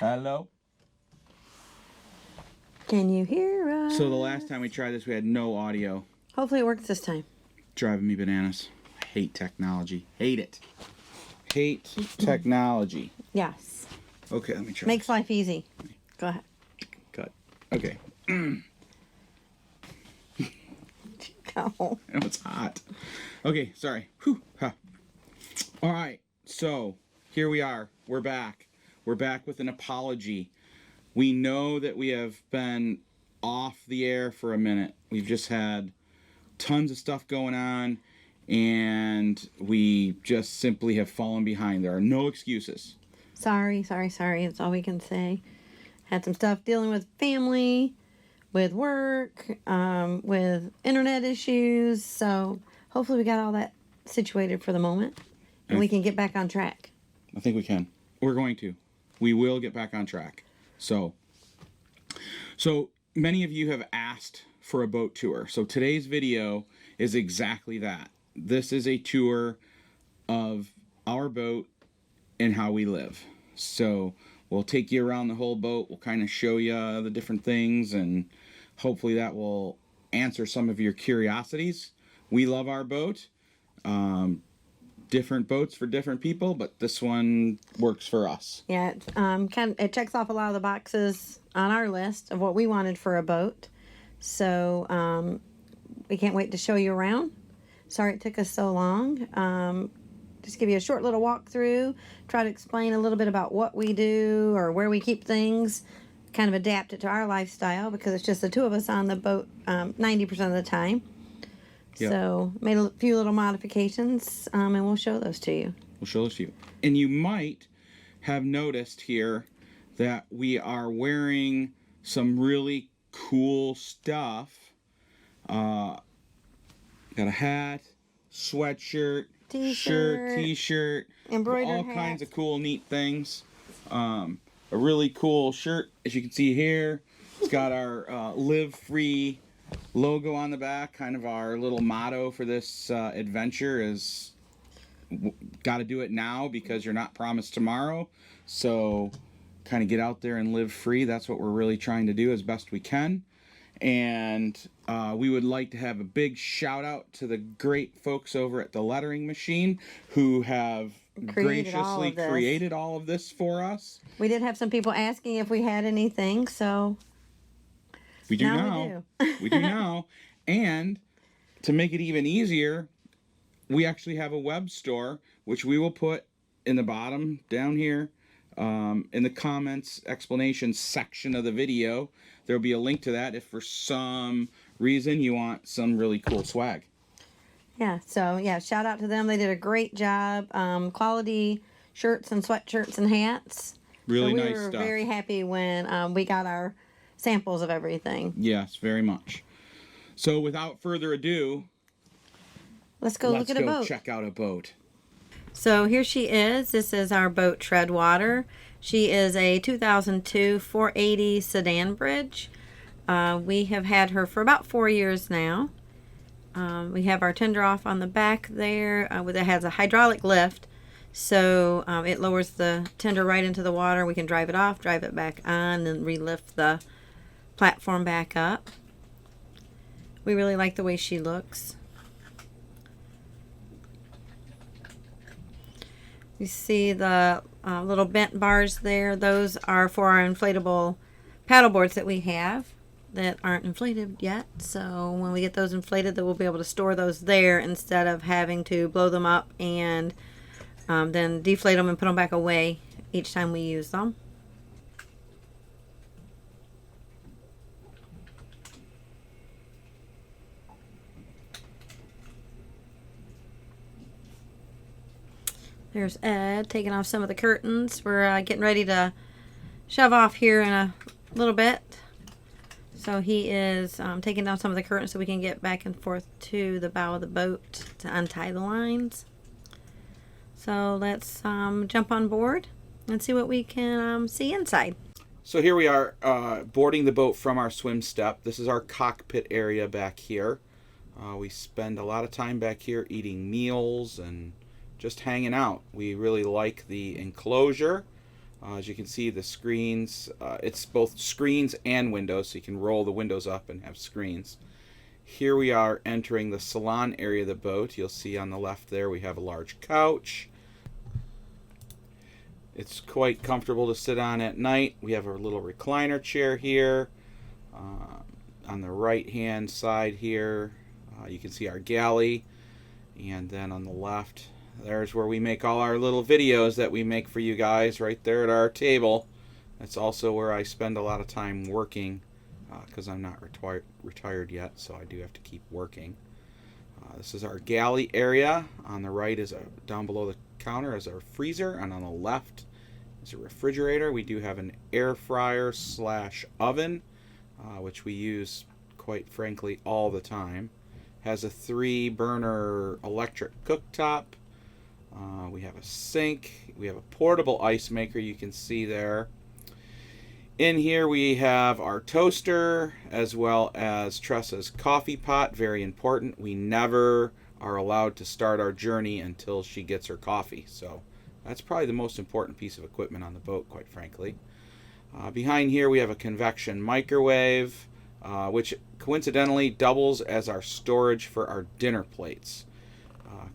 Hello? Can you hear us? So the last time we tried this, we had no audio. Hopefully it works this time. Driving me bananas. I hate technology. Hate it. Hate technology. Yes. Okay, let me try. Makes life easy. Go ahead. Cut. Okay. Go. It's hot. Okay, sorry. Whew. Huh. All right, so here we are. We're back. We're back with an apology. We know that we have been off the air for a minute. We've just had tons of stuff going on, and we just simply have fallen behind. There are no excuses. Sorry. That's all we can say. Had some stuff dealing with family, with work, with internet issues. So hopefully we got all that situated for the moment, and we can get back on track. I think we can. We're going to. We will get back on track. So many of you have asked for a boat tour. So today's video is exactly that. This is a tour of our boat and how we live. So we'll take you around the whole boat. We'll kind of show you the different things, and hopefully that will answer some of your curiosities. We love our boat. Different boats for different people, but this one works for us. Yeah, it checks off a lot of the boxes on our list of what we wanted for a boat. So we can't wait to show you around. Sorry it took us so long. Just give you a short little walkthrough, try to explain a little bit about what we do or where we keep things, kind of adapt it to our lifestyle because it's just the two of us on the boat 90% of the time. Yep. So made a few little modifications, and we'll show those to you. We'll show those to you. And you might have noticed here that we are wearing some really cool stuff. Got a hat, sweatshirt, shirt, t-shirt, embroidered all hat. Kinds of cool, neat things. A really cool shirt, as you can see here. It's got our Live Free logo on the back. Kind of our little motto for this adventure is got to do it now because you're not promised tomorrow. So kind of get out there and live free. That's what we're really trying to do as best we can. And we would like to have a big shout out to the great folks over at the Lettering Machine who have graciously created all of this for us. We did have some people asking if we had anything, so we do now. We do now. And to make it even easier, we actually have a web store, which we will put in the bottom down here in the comments explanation section of the video. There will be a link to that if for some reason you want some really cool swag. Yeah, so yeah, shout out to them. They did a great job. Quality shirts and sweatshirts and hats. Really nice stuff. We were very happy when we got our samples of everything. Yes, very much. So without further ado, let's go look at a boat. Let's go check out a boat. So here she is. This is our boat, Treadwater. She is a 2002 480 sedan bridge. We have had her for about 4 years now. We have our tender off on the back there. It has a hydraulic lift, so it lowers the tender right into the water. We can drive it off, drive it back on, and relift the platform back up. We really like the way she looks. You see the little bent bars there. Those are for our inflatable paddle boards that we have that aren't inflated yet. So when we get those inflated, then we'll be able to store those there instead of having to blow them up and then deflate them and put them back away each time we use them. There's Ed taking off some of the curtains. We're getting ready to shove off here in a little bit. So he is taking down some of the curtains so we can get back and forth to the bow of the boat to untie the lines. So let's jump on board and see what we can see inside. So here we are boarding the boat from our swim step. This is our cockpit area back here. We spend a lot of time back here eating meals and just hanging out. We really like the enclosure. As you can see, the screens, it's both screens and windows, so you can roll the windows up and have screens. Here we are entering the salon area of the boat. You'll see on the left there we have a large couch. It's quite comfortable to sit on at night. We have a little recliner chair here. On the right hand side here, you can see our galley. And then on the left, there's where we make all our little videos that we make for you guys, right there at our table. That's also where I spend a lot of time working, because I'm not retired yet, so I do have to keep working. This is our galley area. On the right is down below the counter is our freezer, and on the left is a refrigerator. We do have an air fryer / oven, which we use quite frankly all the time. Has a 3-burner electric cooktop. We have a sink. We have a portable ice maker, you can see there. In here we have our toaster, as well as Tressa's coffee pot. Very important. We never are allowed to start our journey until she gets her coffee. So that's probably the most important piece of equipment on the boat, quite frankly. Behind here we have a convection microwave, which coincidentally doubles as our storage for our dinner plates.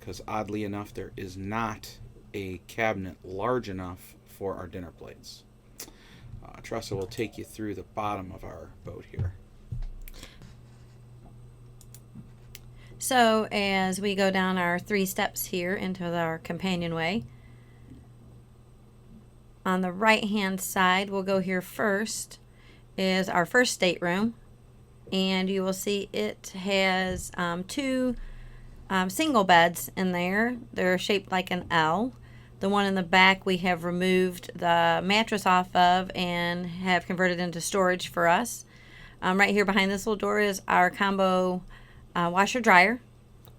Because oddly enough, there is not a cabinet large enough for our dinner plates. Tressa will take you through the bottom of our boat here. So as we go down our 3 steps here into our companionway, on the right hand side, we'll go here first, is our first stateroom. And you will see it has 2 single beds in there. They're shaped like an L. The one in the back we have removed the mattress off of and have converted into storage for us. Right here behind this little door is our combo washer dryer.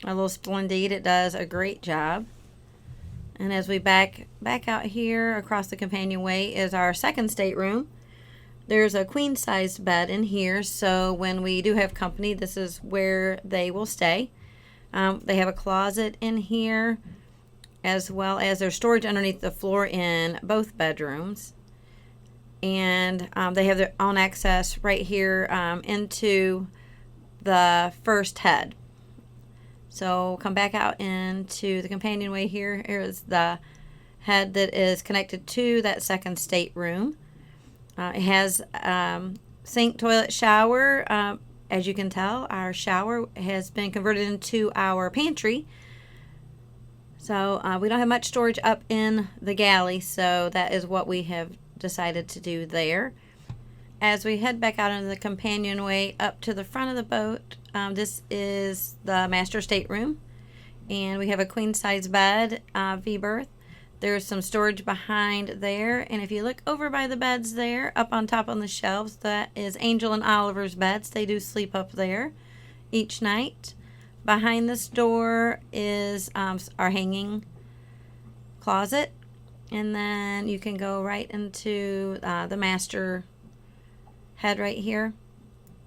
Our little Splendide. It does a great job. And as we back out here across the companionway is our second stateroom. There's a queen sized bed in here, so when we do have company, this is where they will stay. They have a closet in here, as well as there's storage underneath the floor in both bedrooms. And they have their own access right here into the first head. So come back out into the companionway here. Here's the head that is connected to that second stateroom. It has sink, toilet, shower. As you can tell, our shower has been converted into our pantry. So we don't have much storage up in the galley, so that is what we have decided to do there. As we head back out into the companionway up to the front of the boat, this is the master stateroom. And we have a queen size bed, V-berth. There's some storage behind there, and if you look over by the beds there, up on top on the shelves, that is Angel and Oliver's beds. They do sleep up there each night. Behind this door is our hanging closet, and then you can go right into the master head right here.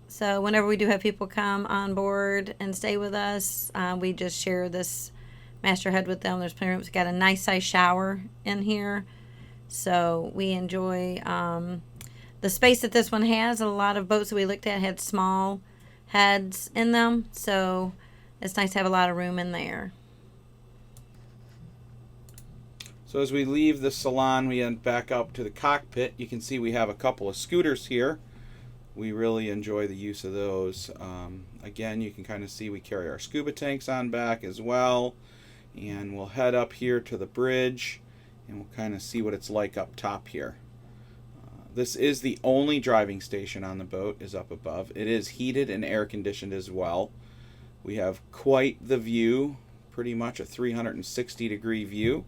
So whenever we do have people come on board and stay with us, we just share this master head with them. There's plenty of room. It's got a nice size shower in here, so we enjoy the space that this one has. A lot of boats that we looked at had small heads in them, so it's nice to have a lot of room in there. So as we leave the salon, we end back up to the cockpit. You can see we have a couple of scooters here. We really enjoy the use of those. Again, you can kind of see we carry our scuba tanks on back as well. And we'll head up here to the bridge, and we'll kind of see what it's like up top here. This is the only driving station on the boat, is up above. It is heated and air conditioned as well. We have quite the view, pretty much a 360-degree view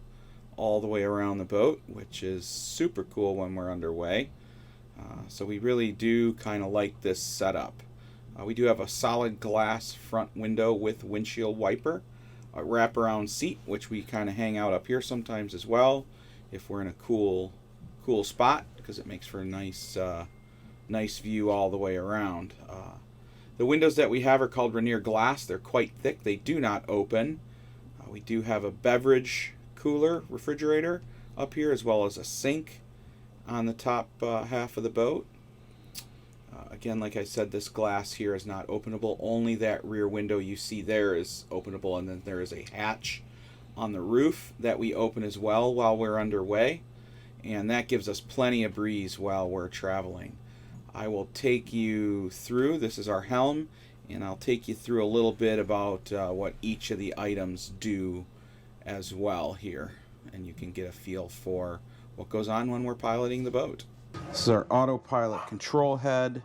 all the way around the boat, which is super cool when we're underway. So we really do kind of like this setup. We do have a solid glass front window with windshield wiper. A wraparound seat, which we kind of hang out up here sometimes as well if we're in a cool spot, because it makes for a nice view all the way around. The windows that we have are called Rainier glass. They're quite thick. They do not open. We do have a beverage cooler refrigerator up here, as well as a sink on the top half of the boat. Again, like I said, this glass here is not openable. Only that rear window you see there is openable, and then there is a hatch on the roof that we open as well while we're underway, and that gives us plenty of breeze while we're traveling. I will take you through, this is our helm, and I'll take you through a little bit about what each of the items do as well here, and you can get a feel for what goes on when we're piloting the boat. This is our autopilot control head.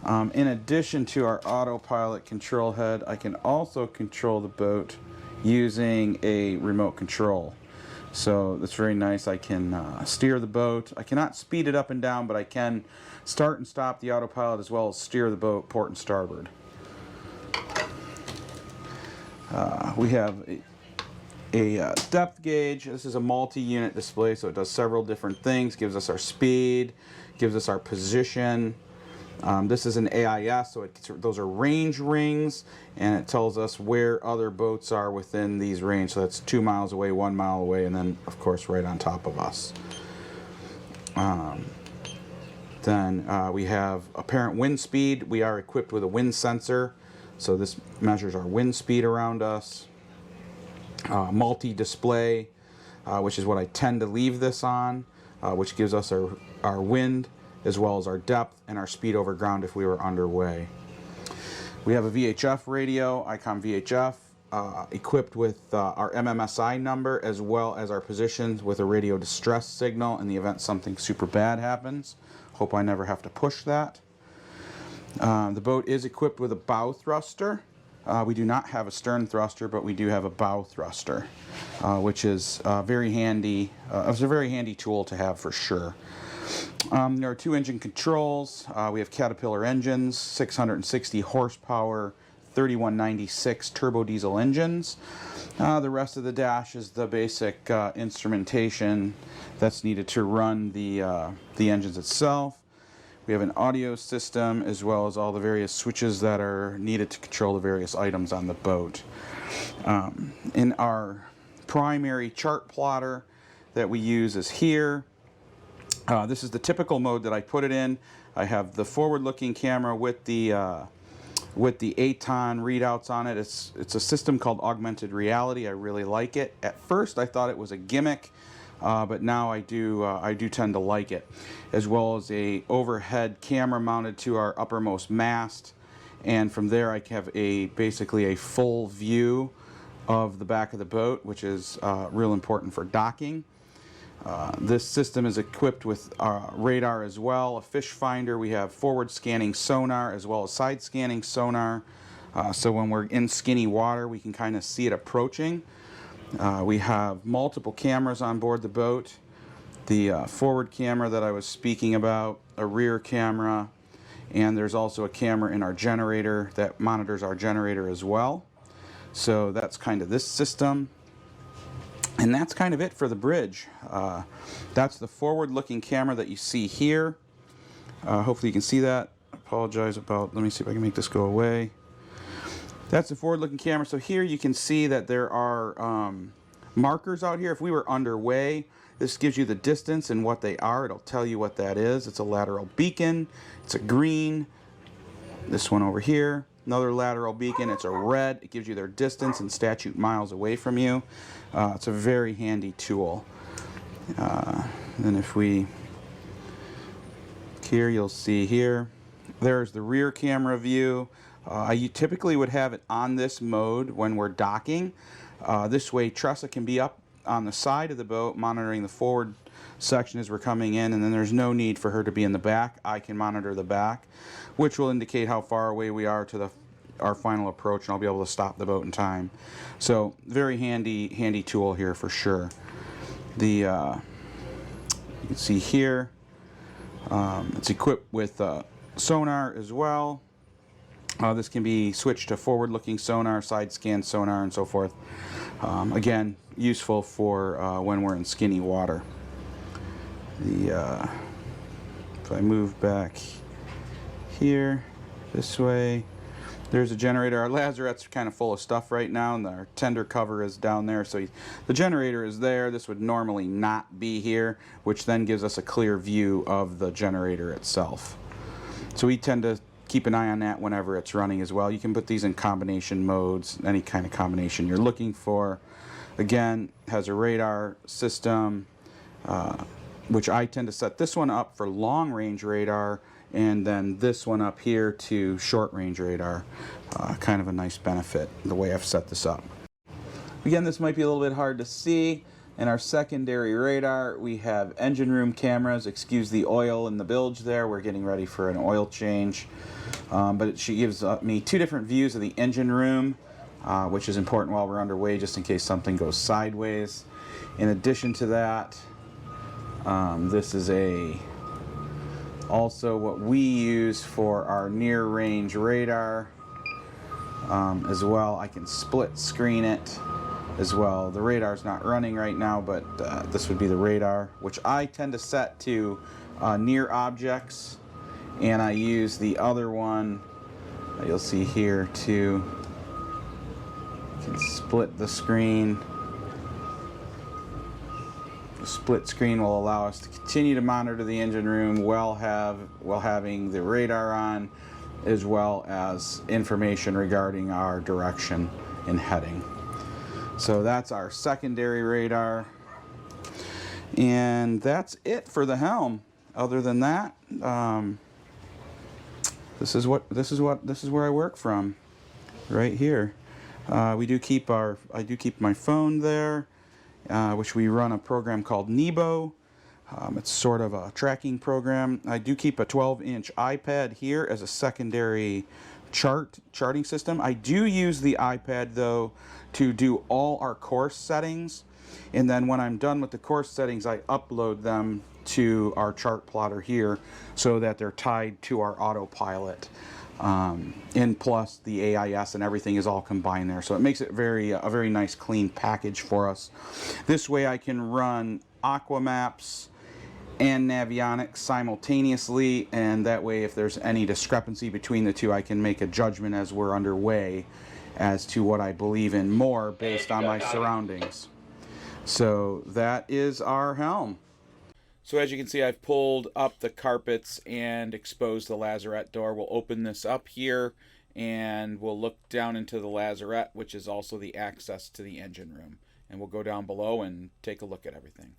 In addition to our autopilot control head, I can also control the boat using a remote control. So that's very nice. I can steer the boat. I cannot speed it up and down, but I can start and stop the autopilot as well as steer the boat port and starboard. We have a depth gauge. This is a multi-unit display, so it does several different things. Gives us our speed, gives us our position. This is an AIS, so those are range rings, and it tells us where other boats are within these range. So that's 2 miles away, 1 mile away, and then of course right on top of us. Then we have apparent wind speed. We are equipped with a wind sensor, so this measures our wind speed around us. Multi-display, which is what I tend to leave this on, which gives us our wind as well as our depth and our speed over ground if we were underway. We have a VHF radio, ICOM VHF, equipped with our MMSI number as well as our positions with a radio distress signal in the event something super bad happens. Hope I never have to push that. The boat is equipped with a bow thruster. We do not have a stern thruster, but we do have a bow thruster, which is very handy. It's a very handy tool to have for sure. There are 2 engine controls. We have Caterpillar engines, 660 horsepower, 3196 turbo diesel engines. The rest of the dash is the basic instrumentation that's needed to run the engines itself. We have an audio system as well as all the various switches that are needed to control the various items on the boat. In our primary chart plotter that we use is here. This is the typical mode that I put it in. I have the forward-looking camera with the ATON readouts on it. It's a system called augmented reality. I really like it. At first I thought it was a gimmick, but now I do tend to like it. As well as a overhead camera mounted to our uppermost mast, and from there I have basically a full view of the back of the boat, which is real important for docking. This system is equipped with radar as well, a fish finder. We have forward scanning sonar as well as side scanning sonar. So when we're in skinny water, we can kind of see it approaching. We have multiple cameras on board the boat. The forward camera that I was speaking about, a rear camera, and there's also a camera in our generator that monitors our generator as well. So that's kind of this system. And that's kind of it for the bridge. That's the forward-looking camera that you see here. Hopefully you can see that. I apologize about, let me see if I can make this go away. That's the forward-looking camera. So here you can see that there are markers out here. If we were underway, this gives you the distance and what they are. It'll tell you what that is. It's a lateral beacon. It's a green. This one over here, another lateral beacon. It's a red. It gives you their distance and statute miles away from you. It's a very handy tool. Then if we, here you'll see here, there's the rear camera view. You typically would have it on this mode when we're docking. This way Tressa can be up on the side of the boat monitoring the forward section as we're coming in, and then there's no need for her to be in the back. I can monitor the back, which will indicate how far away we are to our final approach, and I'll be able to stop the boat in time. So very handy tool here for sure. You can see here it's equipped with sonar as well. This can be switched to forward-looking sonar, side scan sonar, and so forth. Again, useful for when we're in skinny water. If I move back here, this way, There's a generator. Our lazarette's kind of full of stuff right now, and our tender cover is down there. So the generator is there. This would normally not be here, which then gives us a clear view of the generator itself. So we tend to keep an eye on that whenever it's running as well. You can put these in combination modes, any kind of combination you're looking for. Again, has a radar system, which I tend to set this one up for long range radar, and then this one up here to short range radar. Kind of a nice benefit the way I've set this up. Again, this might be a little bit hard to see. In our secondary radar, we have engine room cameras. Excuse the oil in the bilge there. We're getting ready for an oil change. But she gives me two different views of the engine room, which is important while we're underway just in case something goes sideways. In addition to that, this is also what we use for our near range radar as well. I can split screen it as well. The radar's not running right now, but this would be the radar, which I tend to set to near objects, and I use the other one you'll see here to you can split the screen. The split screen will allow us to continue to monitor the engine room while having the radar on, as well as information regarding our direction and heading. So that's our secondary radar, and that's it for the Helm. Other than that, this is where I work from, right here. I do keep my phone there, which we run a program called Nebo. It's sort of a tracking program. I do keep a 12-inch iPad here as a secondary charting system. I do use the iPad though to do all our course settings, and then when I'm done with the course settings, I upload them to our chart plotter here so that they're tied to our autopilot. And plus the AIS and everything is all combined there, so it makes it a very nice clean package for us. This way I can run Aqua Maps and Navionics simultaneously, and that way if there's any discrepancy between the two, I can make a judgment as we're underway as to what I believe in more based on my surroundings. So that is our Helm. So as you can see, I've pulled up the carpets and exposed the lazarette door. We'll open this up here and we'll look down into the lazarette, which is also the access to the engine room. And we'll go down below and take a look at everything.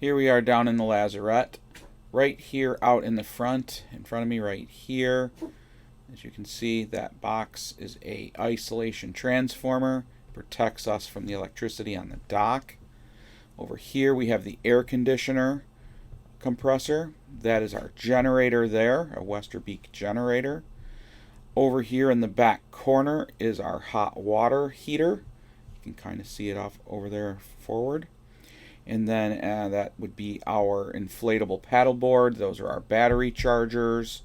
Here we are down in the lazarette. Right here out in the front of me right here, as you can see, that box is a isolation transformer. Protects us from the electricity on the dock. Over here we have the air conditioner compressor. That is our generator there, a Westerbeek generator. Over here in the back corner is our hot water heater. You can kind of see it off over there forward. And then that would be our inflatable paddleboard. Those are our battery chargers.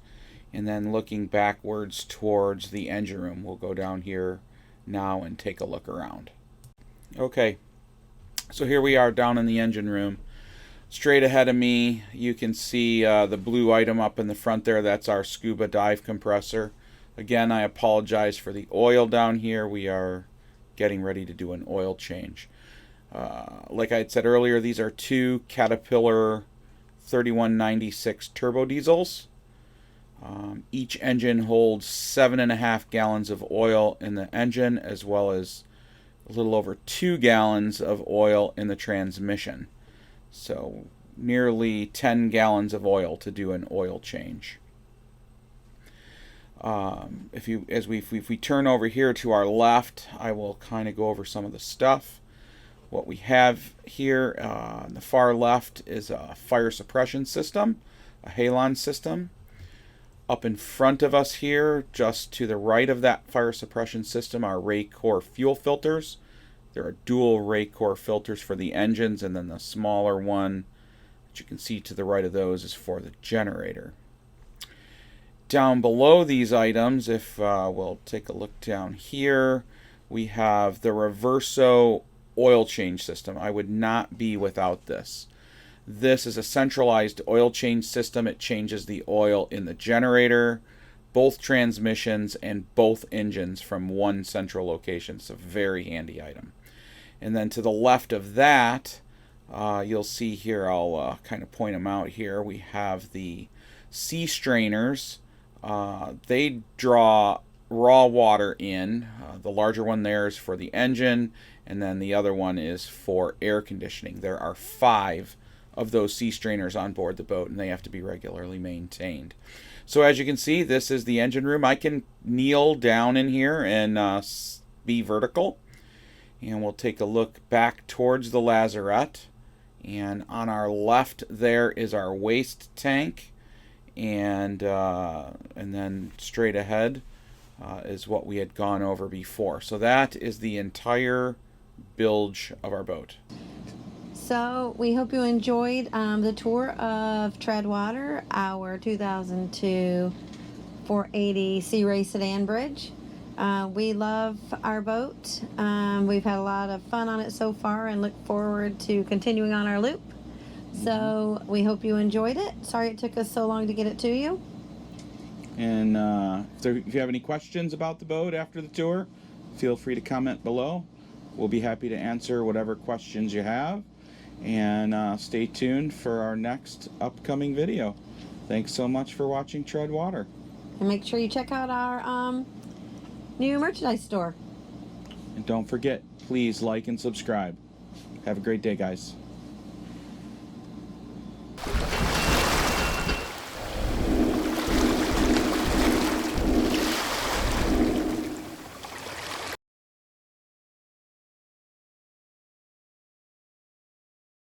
And then looking backwards towards the engine room, we'll go down here now and take a look around. Okay, so here we are down in the engine room. Straight ahead of me you can see the blue item up in the front there. That's our scuba dive compressor. Again, I apologize for the oil down here. We are getting ready to do an oil change. Like I had said earlier, these are two Caterpillar 3196 turbo diesels. Each engine holds 7.5 gallons of oil in the engine, as well as a little over 2 gallons of oil in the transmission. So nearly 10 gallons of oil to do an oil change. If we turn over here to our left, I will kind of go over some of the stuff. What we have here on the far left is a fire suppression system, a halon system. Up in front of us here, just to the right of that fire suppression system, are Raycor fuel filters. There are dual Raycor filters for the engines, and then the smaller one that you can see to the right of those is for the generator. Down below these items, if we'll take a look down here, we have the Reverso oil change system. I would not be without this. This is a centralized oil change system. It changes the oil in the generator, both transmissions and both engines from one central location. It's a very handy item. And then to the left of that, you'll see here, I'll kind of point them out here. We have the sea strainers. They draw raw water in. The larger one there is for the engine, and then the other one is for air conditioning. There are 5 of those sea strainers on board the boat, and they have to be regularly maintained. So as you can see, this is the engine room. I can kneel down in here and be vertical. And we'll take a look back towards the lazarette. And on our left there is our waste tank. And then straight ahead is what we had gone over before. So that is the entire bilge of our boat. So we hope you enjoyed the tour of Treadwater, our 2002 480 SeaRay Sedan bridge. We love our boat. We've had a lot of fun on it so far and look forward to continuing on our loop. So we hope you enjoyed it. Sorry it took us so long to get it to you. And if you have any questions about the boat after the tour, feel free to comment below. We'll be happy to answer whatever questions you have. And stay tuned for our next upcoming video. Thanks so much for watching Treadwater. And make sure you check out our new merchandise store. And don't forget, please like and subscribe. Have a great day, guys.